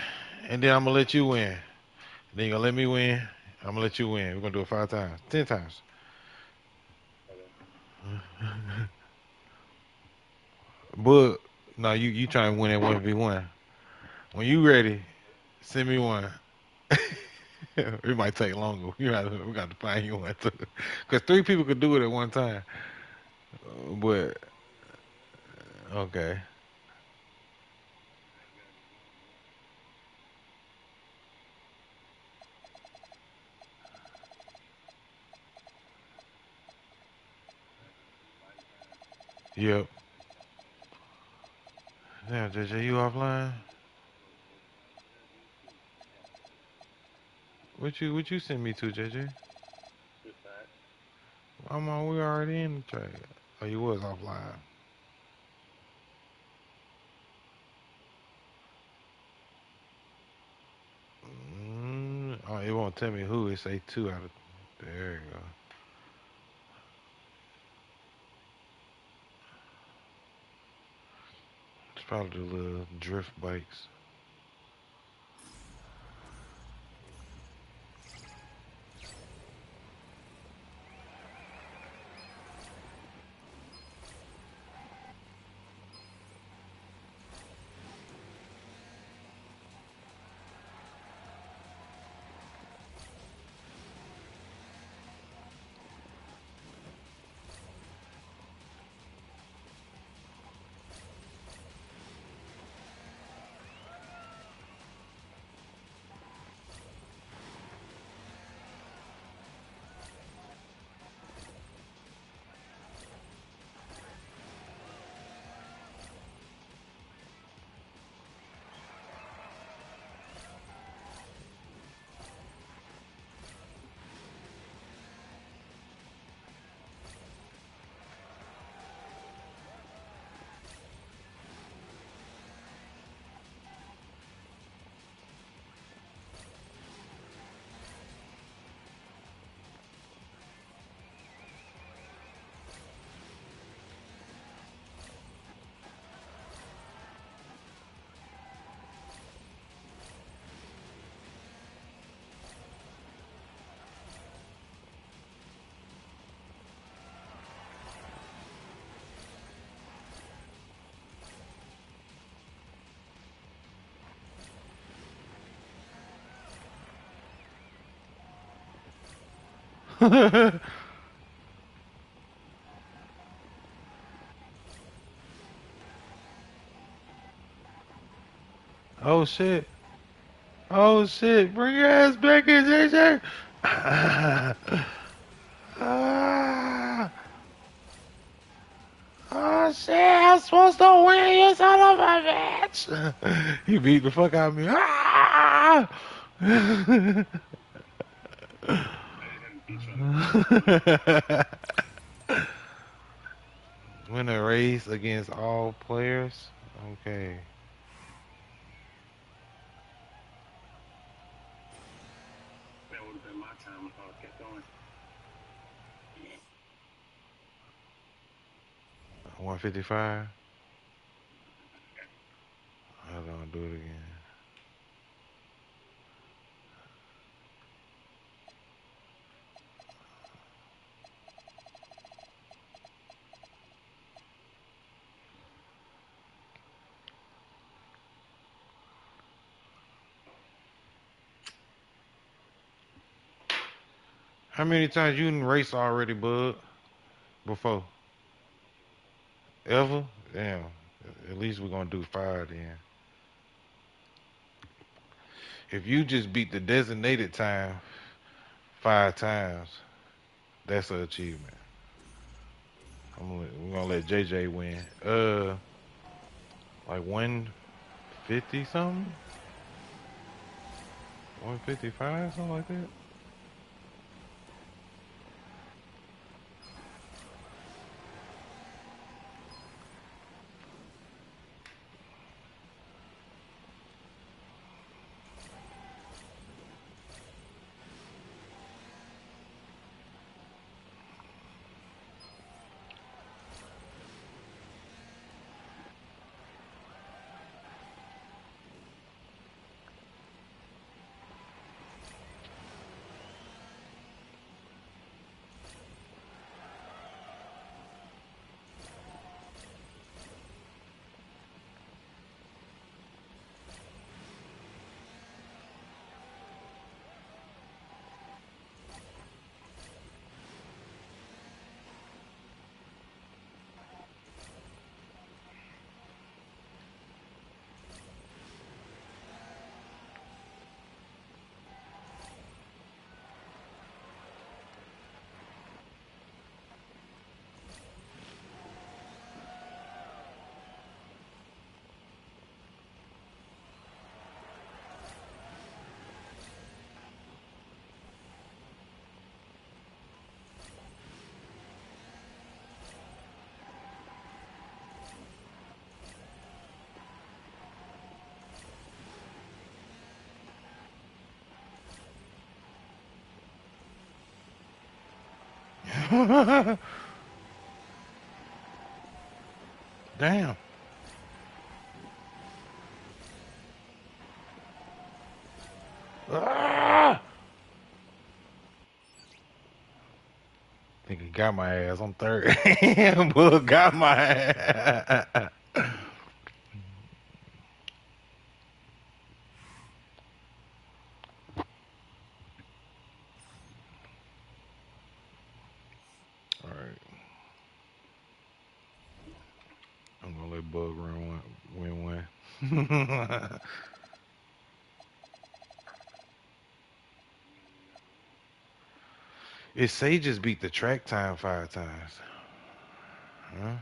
and then I'm gonna let you win. Then you gonna let me win. I'm gonna let you win. We're gonna do it 5 times, 10 times. But no, you try and win at 1v1. When you ready, send me one. It might take longer. We got to find you one too, because 3 people could do it at one time. But okay, yep. Yeah, JJ, you offline? What you send me to, JJ? I'm on. We already in the track. Oh, you was offline. Oh, it won't tell me who. It say 2 out of. There you go. It's probably the little drift bikes. Oh shit. Oh shit. Bring your ass back here, JJ. Ah. Oh shit, I'm supposed to win, you son of a bitch. He beat the fuck out of me. Ah. Win a race against all players? Okay. That would have been my time if I kept going. 155. Hold on, do it again. How many times you done race already, bud? Before? Ever? Damn. At least we're gonna do 5 then. If you just beat the designated time 5 times, that's an achievement. We're gonna let JJ win. Like 150 something? 155, something like that? Damn. Ah! Think he got my ass. I'm third. Bull got my ass. All right. I'm gonna let Bug win one. It say just beat the track time 5 times. Huh?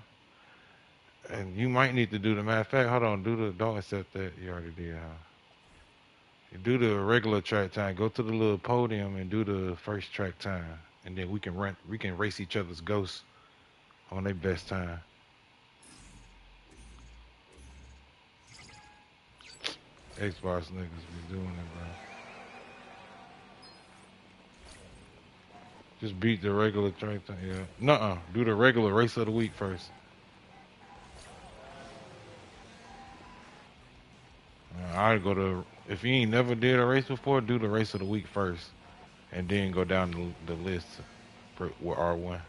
And you might need to do the matter of fact, hold on, don't accept that. You already did, huh? You do the regular track time, go to the little podium and do the first track time. And then we can race each other's ghosts on their best time. Xbox niggas be doing it, bro. Just beat the regular track time, yeah. Nuh-uh, do the regular race of the week first. I'd go to, if you ain't never did a race before, do the race of the week first. And then go down the list for R1.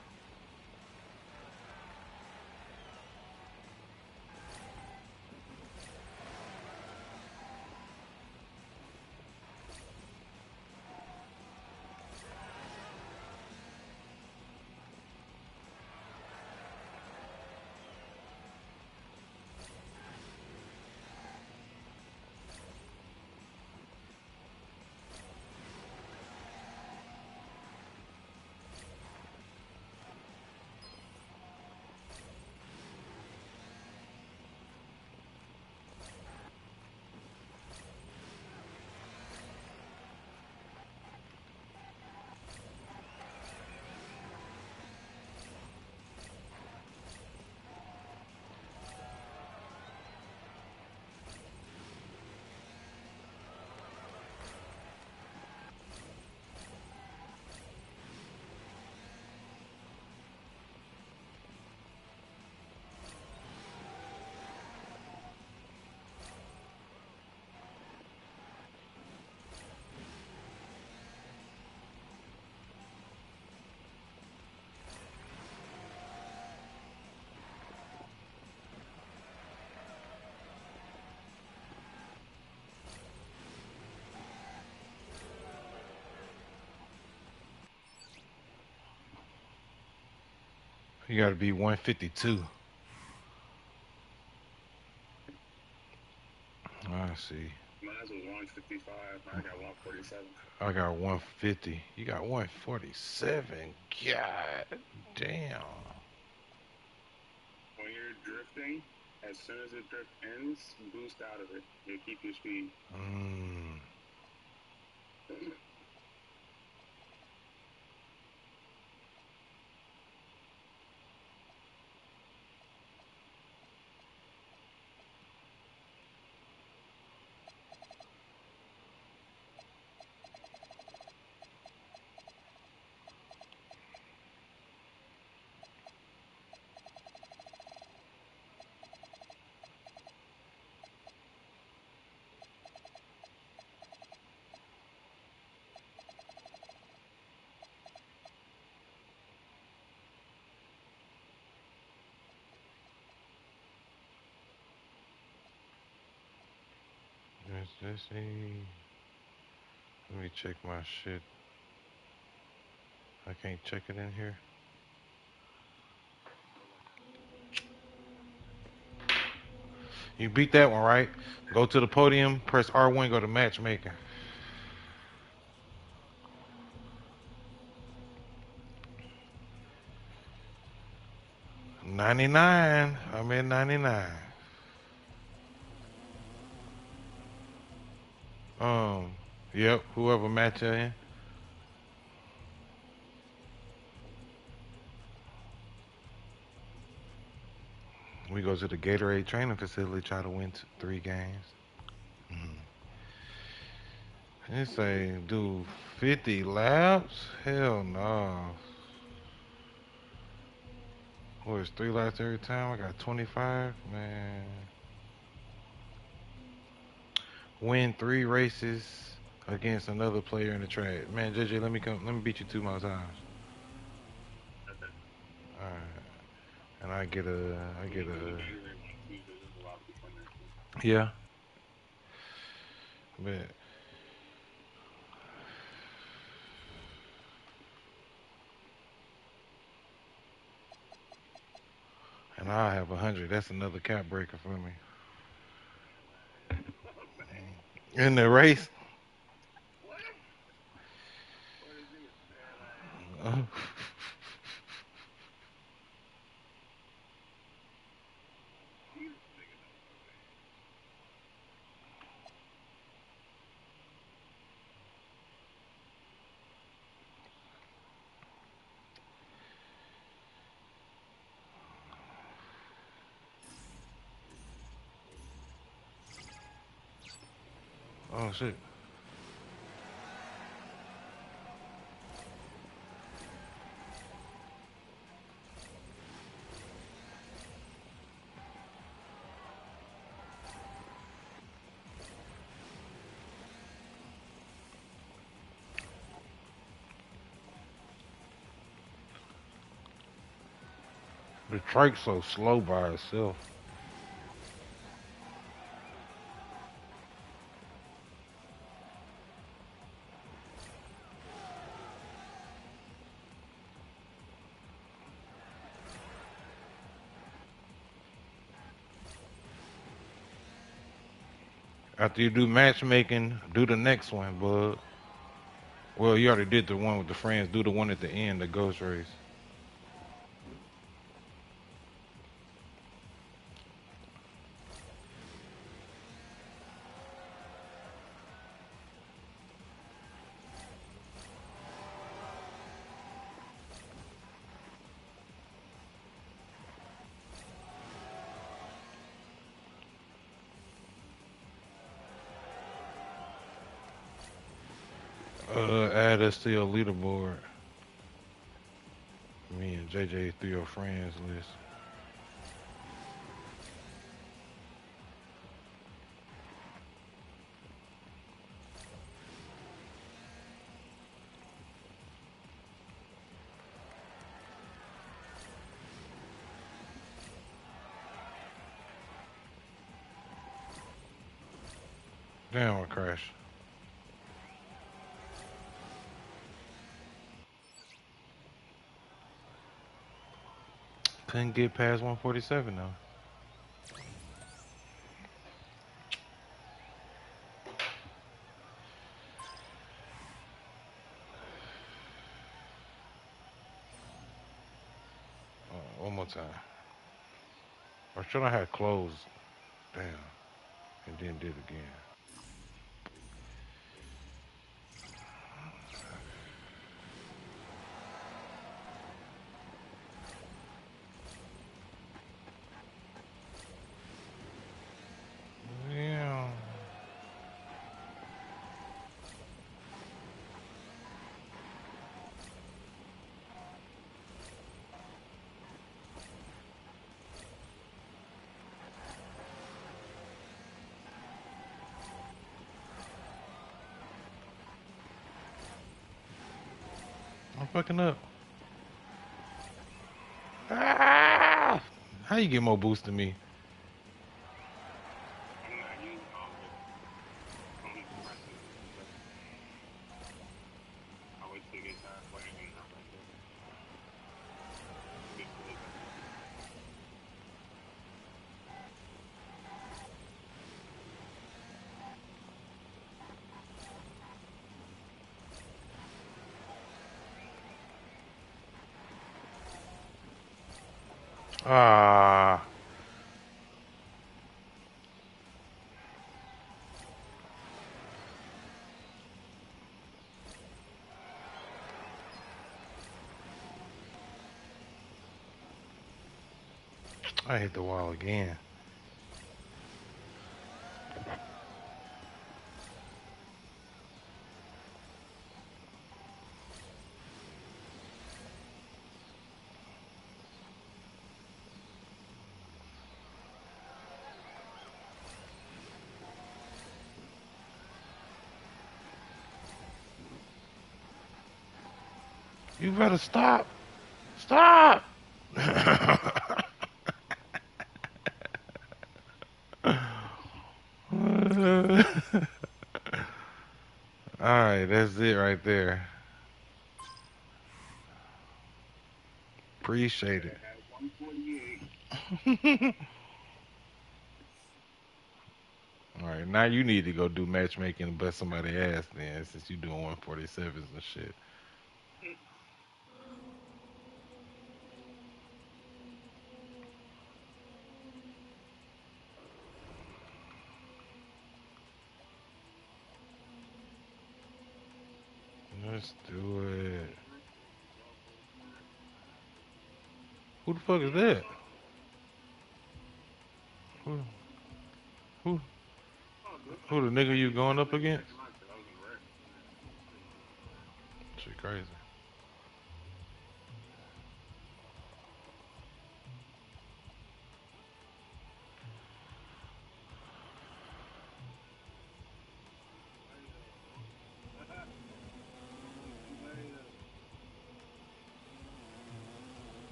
You got to be 152. I see. Mine was 155. I got 147. I got 150. You got 147. God damn. When you're drifting, as soon as the drift ends, boost out of it. You'll keep your speed. Let's see. Let me check my shit. I can't check it in here. You beat that one, right? Go to the podium, press R1, go to matchmaking. $99. I'm at 99. Yep, whoever match you in. We go to the Gatorade training facility, try to win 3 games. It say do 50 laps? Hell no. What is 3 laps every time? I got 25, man. Win 3 races against another player in the track. Man, JJ, let me beat you 2 more times. Alright. And I get a yeah. Bet. And I have 100. That's another cap breaker for me. In the race. Oh shit. The trike's so slow by itself. After you do matchmaking, do the next one, bud. Well, you already did the one with the friends. Do the one at the end, the ghost race. Add us to your leaderboard. Me and JJ through your friends list. Damn, I crashed. Couldn't get past 147 though. One more time. Or should I have closed? Damn. And then did it again. Yeah. I'm fucking up. Ah! How you get more boost than me? Ah. I hit the wall again. You better stop. Stop. Alright, that's it right there. Appreciate it. Alright, now you need to go do matchmaking and bust somebody's ass then, since you doing 147s and shit. Let's do it. Who the fuck is that? Who? Who? Who the nigga you going up against? Shit crazy.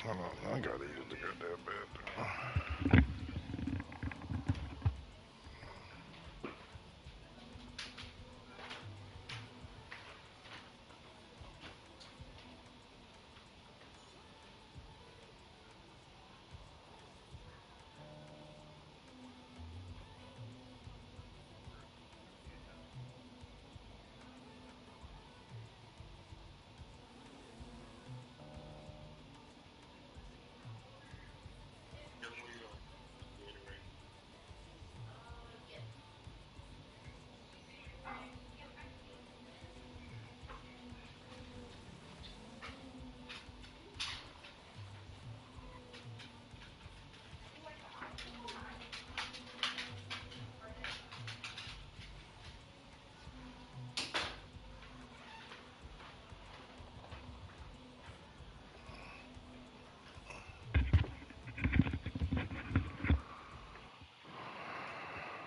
Hold on, I gotta use the goddamn bed.